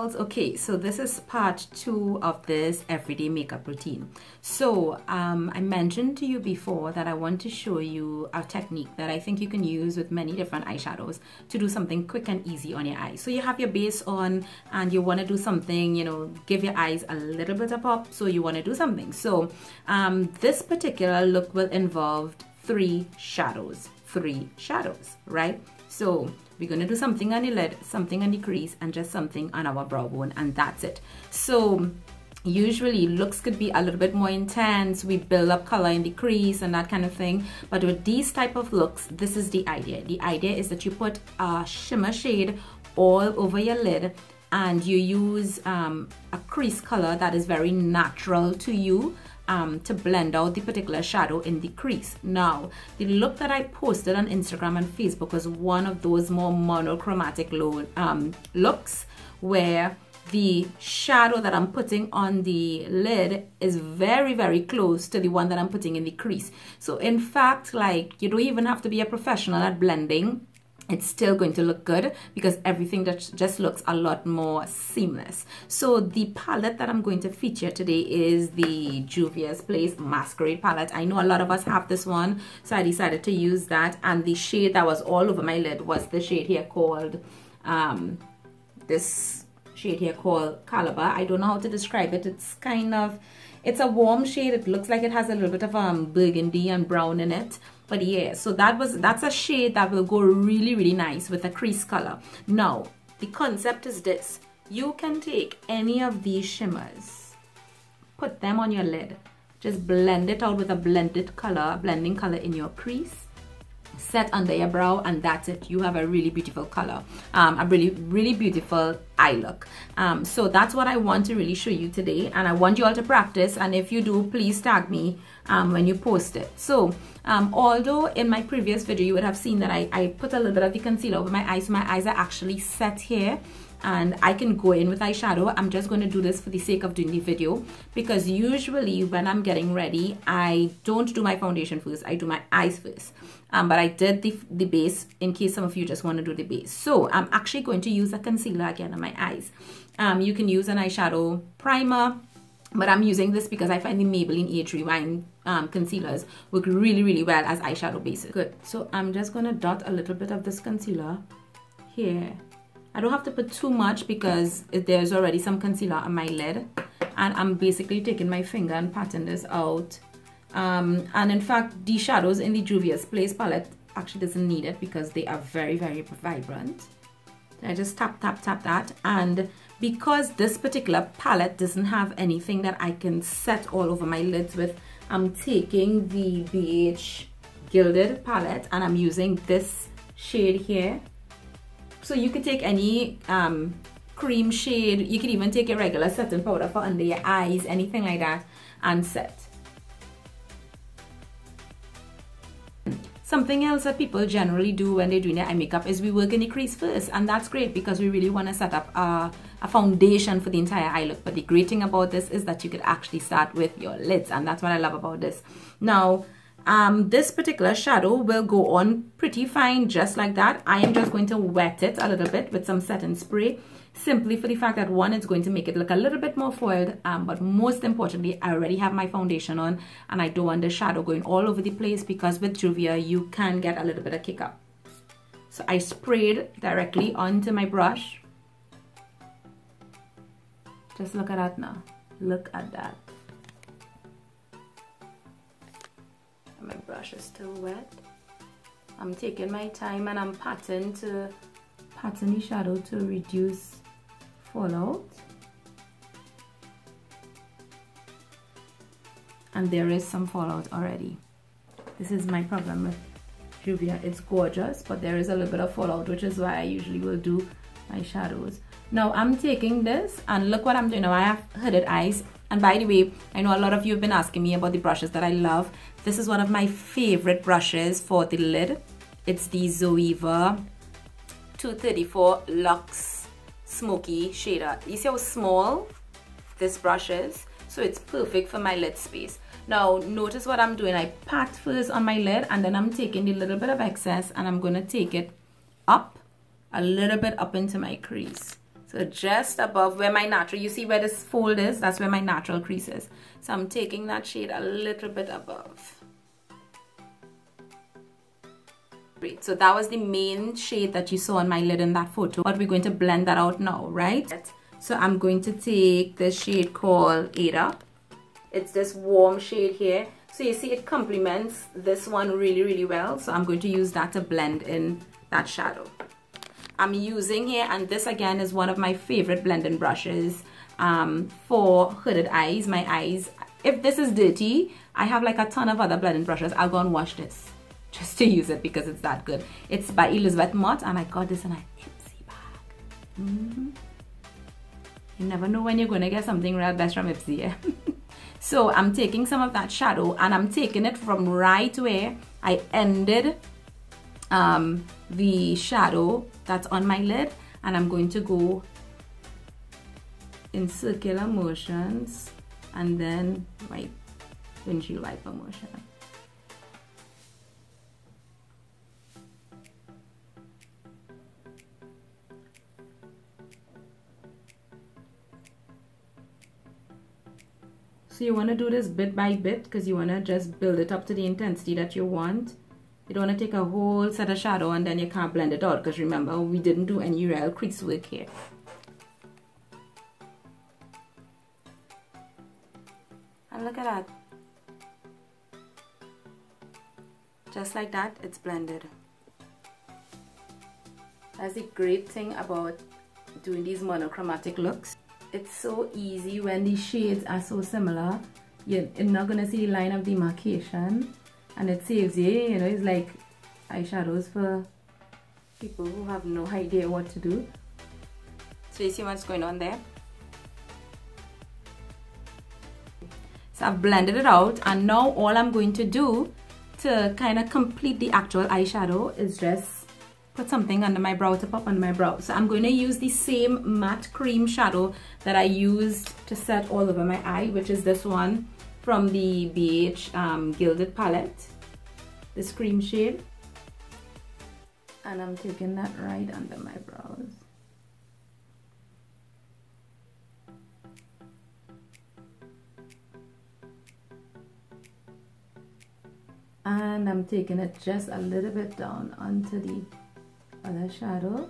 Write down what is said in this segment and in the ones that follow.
dolls. Okay, so this is part 2 of this everyday makeup routine. So I mentioned to you before that I want to show you a technique that I think you can use with many different eyeshadows to do something quick and easy on your eyes. So you have your base on and you want to do something, you know, give your eyes a little bit of pop, so you want to do something. So this particular look will involve 3 shadows, right? So we're going to do something on the lid, something on the crease, and just something on our brow bone, and that's it. So usually looks could be a little bit more intense. We build up color in the crease and that kind of thing. But with these type of looks, this is the idea. The idea is that you put a shimmer shade all over your lid and you use a crease color that is very natural to you. To blend out the particular shadow in the crease. Now, the look that I posted on Instagram and Facebook was one of those more monochromatic looks where the shadow that I'm putting on the lid is very, very close to the one that I'm putting in the crease. So in fact, like, you don't even have to be a professional at blending. It's still going to look good because everything just looks a lot more seamless. So the palette that I'm going to feature today is the Juvia's Place Masquerade palette. I know a lot of us have this one, so I decided to use that. And the shade that was all over my lid was the shade here called, this shade here called Calabar. I don't know how to describe it. It's kind of, it's a warm shade. It looks like it has a little bit of burgundy and brown in it. But yeah, so that's a shade that will go really, really nice with a crease color. Now, the concept is this. You can take any of these shimmers, put them on your lid, just blend it out with a blending color in your crease, set under your brow, and that's it. You have a really beautiful color, a really, really beautiful eye look. So that's what I want to really show you today, and I want you all to practice, and if you do, please tag me when you post it. So although in my previous video you would have seen that I put a little bit of the concealer over my eyes, so my eyes are actually set here and I can go in with eyeshadow. I'm just going to do this for the sake of doing the video, because usually when I'm getting ready I don't do my foundation first, I do my eyes first. But I did the base in case some of you just want to do the base. So I'm actually going to use a concealer again on my eyes. You can use an eyeshadow primer, but I'm using this because I find the Maybelline Age Rewind concealers work really, really well as eyeshadow bases. Good. So I'm just going to dot a little bit of this concealer here. I don't have to put too much because there's already some concealer on my lid. And I'm basically taking my finger and patting this out. And in fact, the shadows in the Juvia's Place palette actually doesn't need it because they are very, very vibrant. I just tap, tap, tap that. And because this particular palette doesn't have anything that I can set all over my lids with, I'm taking the BH Gilded palette and I'm using this shade here. So you could take any cream shade, you could even take a regular setting powder for under your eyes, anything like that, and set. Something else that people generally do when they're doing their eye makeup is we work in the crease first, and that's great because we really want to set up a foundation for the entire eye look. But the great thing about this is that you could actually start with your lids, and that's what I love about this. Now, this particular shadow will go on pretty fine just like that. I am just going to wet it a little bit with some setting spray, simply for the fact that one, it's going to make it look a little bit more foiled, but most importantly, I already have my foundation on and I don't want the shadow going all over the place, because with Juvia you can get a little bit of kick up. So I sprayed directly onto my brush. Just look at that now. Look at that. My brush is still wet. I'm taking my time and I'm patting the shadow to reduce fallout. And there is some fallout already. This is my problem with Juvia. It's gorgeous, but there is a little bit of fallout, which is why I usually will do my shadows. Now I'm taking this and look what I'm doing now. I have hooded eyes. And by the way, I know a lot of you have been asking me about the brushes that I love. This is one of my favorite brushes for the lid. It's the ZOEVA 234 Luxe Smoky shader. You see how small this brush is? So it's perfect for my lid space. Now notice what I'm doing. I pat first on my lid and then I'm taking the little bit of excess and I'm going to take it up, a little bit up into my crease. So just above where my natural, you see where this fold is, that's where my natural crease is. So I'm taking that shade a little bit above. Great, so that was the main shade that you saw on my lid in that photo, but we're going to blend that out now, right? So I'm going to take this shade called Ada. It's this warm shade here. So you see it complements this one really, really well. So I'm going to use that to blend in that shadow. I'm using here, and this again is one of my favorite blending brushes for hooded eyes. My eyes, if this is dirty, I have like a ton of other blending brushes. I'll go and wash this just to use it because it's that good. It's by Elizabeth Mott, and I got this in a Ipsy bag. You never know when you're going to get something real best from Ipsy, yeah? So I'm taking some of that shadow, and I'm taking it from right where I ended the shadow that's on my lid, and I'm going to go in circular motions and then my windshield wiper motion. So you want to do this bit by bit because you want to just build it up to the intensity that you want. You don't want to take a whole set of shadow and then you can't blend it out, because remember, we didn't do any real crease work here. And look at that. Just like that, it's blended. That's the great thing about doing these monochromatic looks. It's so easy when the shades are so similar. You're not going to see the line of demarcation, and it saves you, you know, it's like eyeshadows for people who have no idea what to do. So you see what's going on there? So I've blended it out, and now all I'm going to do to kind of complete the actual eyeshadow is just put something under my brow to pop under my brow. So I'm going to use the same matte cream shadow that I used to set all over my eye, which is this one from the BH Gilded palette, this cream shade. And I'm taking that right under my brows. And I'm taking it just a little bit down onto the other shadow.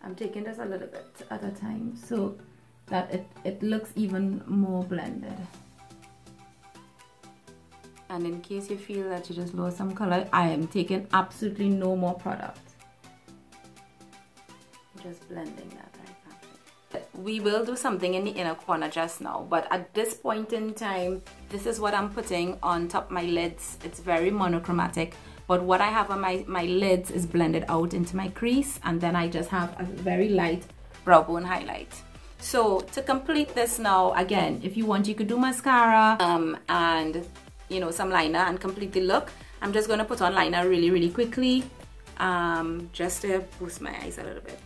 I'm taking this a little bit at a time so that it looks even more blended. And in case you feel that you just lost some color, I am taking absolutely no more product. Just blending that right. We will do something in the inner corner just now, but at this point in time, this is what I'm putting on top my lids. It's very monochromatic, but what I have on my lids is blended out into my crease, and then I just have a very light brow bone highlight. So to complete this now, again, if you want, you could do mascara and you know, some liner and complete the look. I'm just going to put on liner really, really quickly just to boost my eyes a little bit.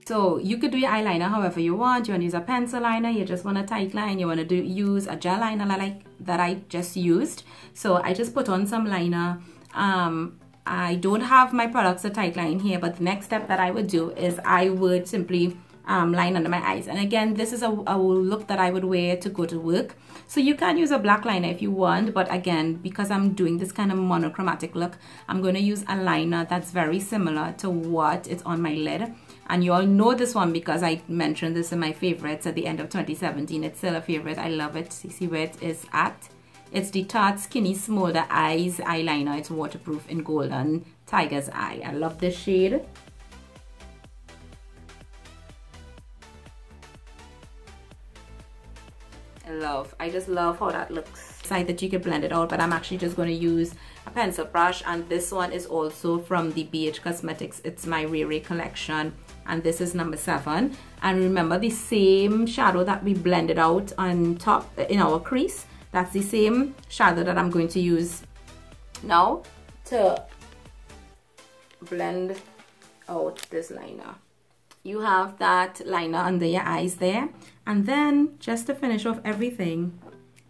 So you could do your eyeliner however you want. You want to use a pencil liner, you just want a tight line, you want to use a gel liner like that I just used. So I just put on some liner. I don't have my products a tight line here, but the next step that I would do is I would simply line under my eyes. And again, this is a look that I would wear to go to work. So you can use a black liner if you want, but again, because I'm doing this kind of monochromatic look, I'm going to use a liner that's very similar to what is on my lid. And you all know this one because I mentioned this in my favorites at the end of 2017. It's still a favorite. I love it. You see where it is at? It's the Tarte Skinny Smoulder Eyes Eyeliner. It's waterproof in Golden Tiger's Eye. I love this shade. I just love how that looks. Side that you can blend it out, but I'm actually just going to use a pencil brush, and this one is also from the BH Cosmetics Itsmyrayeraye collection, and this is number 7. And remember, the same shadow that we blended out on top in our crease, that's the same shadow that I'm going to use now to blend out this liner. You have that liner under your eyes there. And then just to finish off everything,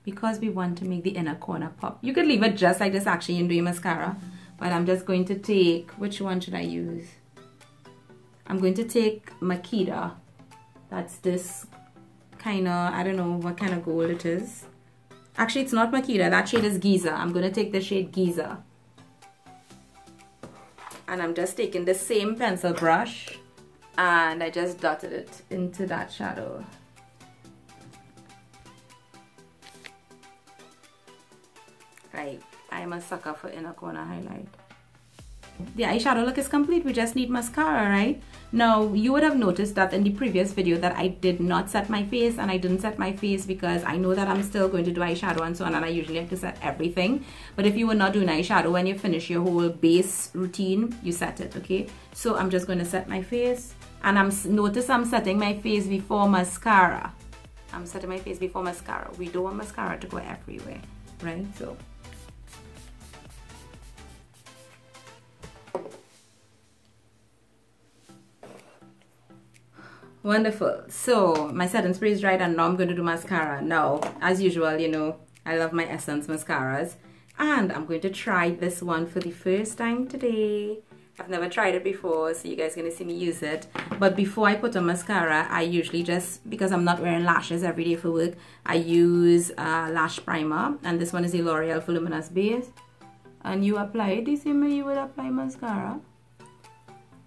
because we want to make the inner corner pop, you could leave it just like this actually and do your mascara. But I'm just going to take, which one should I use? I'm going to take Makita. That's this kind of, I don't know what kind of gold it is. Actually, it's not Makita. That shade is Giza. I'm going to take the shade Giza. And I'm just taking the same pencil brush and I just dotted it into that shadow. Right, I'm a sucker for inner corner highlight. The eyeshadow look is complete. We just need mascara, right? Now, you would have noticed that in the previous video that I did not set my face, and I didn't set my face because I know that I'm still going to do eyeshadow and so on, and I usually have to set everything. But if you were not doing eyeshadow, when you finish your whole base routine, you set it, okay? So I'm just going to set my face, and notice I'm setting my face before mascara. I'm setting my face before mascara. We don't want mascara to go everywhere, right? So wonderful. So my setting spray is dried and now I'm going to do mascara. Now, as usual, you know, I love my Essence mascaras. And I'm going to try this one for the first time today. I've never tried it before, so you guys are going to see me use it. But before I put on mascara, I usually just, because I'm not wearing lashes every day for work, I use a lash primer. And this one is the L'Oreal Voluminous Base. And you apply it the same way you would apply mascara.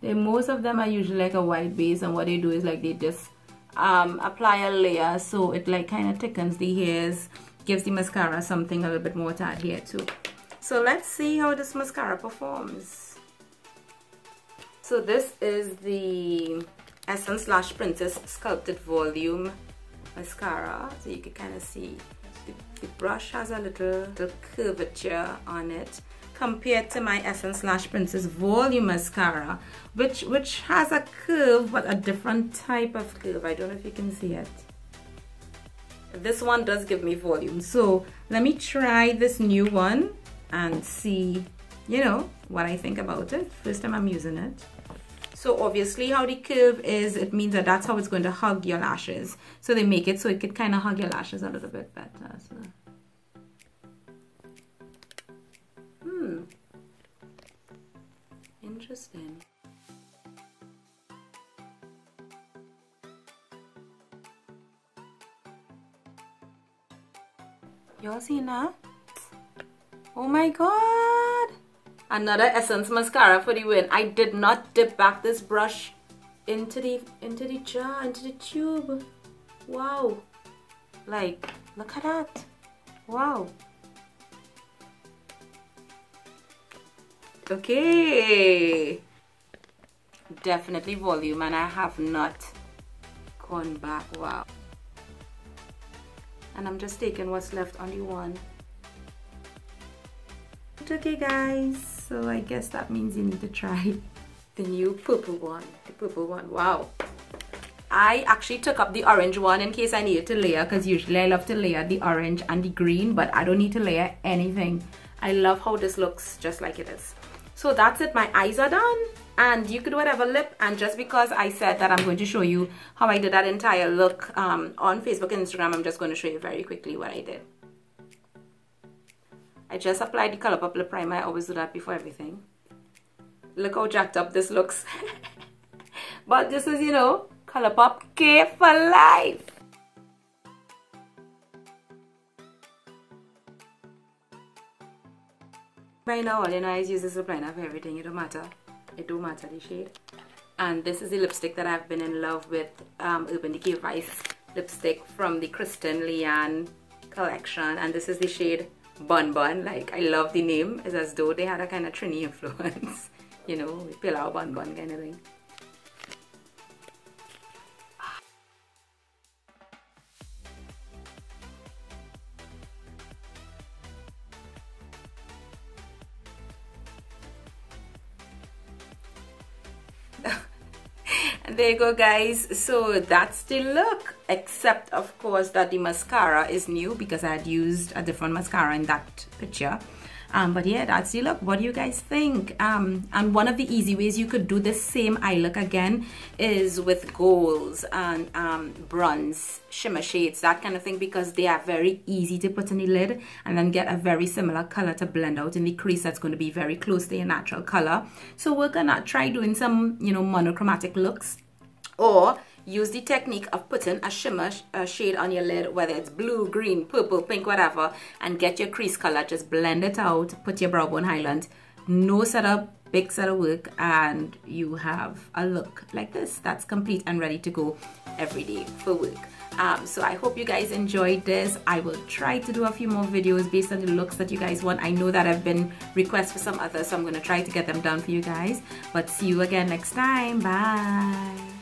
Most of them are usually like a white base, and what they do is like they just apply a layer so it like kind of thickens the hairs, gives the mascara something a little bit more to adhere to. So let's see how this mascara performs. So this is the Essence Lash Princess Sculpted Volume Mascara. So you can kind of see the brush has a little curvature on it, compared to my Essence Lash Princess Volume Mascara, which has a curve, but a different type of curve. I don't know if you can see it. This one does give me volume. So let me try this new one and see, you know, what I think about it. First time I'm using it. So obviously how the curve is, it means that that's how it's going to hug your lashes. So they make it so it could kind of hug your lashes a little bit better. So. Interesting. Y'all seen that? Oh my god! Another Essence mascara for the win. I did not dip back this brush into the jar, into the tube. Wow. Like, look at that. Wow. Okay, definitely volume, and I have not gone back. Wow. And I'm just taking what's left on the one. Okay guys, so I guess that means you need to try the new purple one. The purple one. Wow. I actually took up the orange one in case I needed to layer, because usually I love to layer the orange and the green, but I don't need to layer anything. I love how this looks just like it is. So that's it, my eyes are done, and you could do whatever lip. And just because I said that I'm going to show you how I did that entire look on Facebook and Instagram, I'm just going to show you very quickly what I did. I just applied the Colourpop Lip Primer. I always do that before everything. Look how jacked up this looks. But this is, you know, Colourpop K for life. Right now, all you know is use this lip liner for everything. It don't matter. It don't matter the shade. And this is the lipstick that I've been in love with, Urban Decay Vice lipstick from the Kristin Leanne collection. And this is the shade BunBun. Like, I love the name. It's as though they had a kind of Trini influence. You know, Pilau BunBun kind of thing. There you go guys, so that's the look, except of course that the mascara is new because I had used a different mascara in that picture, But yeah, that's the look. What do you guys think? And one of the easy ways you could do this same eye look again is with golds and bronze, shimmer shades, that kind of thing, because they are very easy to put in the lid and then get a very similar color to blend out in the crease that's going to be very close to your natural color. So we're gonna try doing some, you know, monochromatic looks, or use the technique of putting a shimmer shade on your lid, whether it's blue, green, purple, pink, whatever, and get your crease color, just blend it out, put your brow bone highlight, no setup, big set of work, and you have a look like this that's complete and ready to go every day for work. So I hope you guys enjoyed this. I will try to do a few more videos based on the looks that you guys want. I know that I've been requests for some others, so I'm going to try to get them done for you guys. But see you again next time. Bye.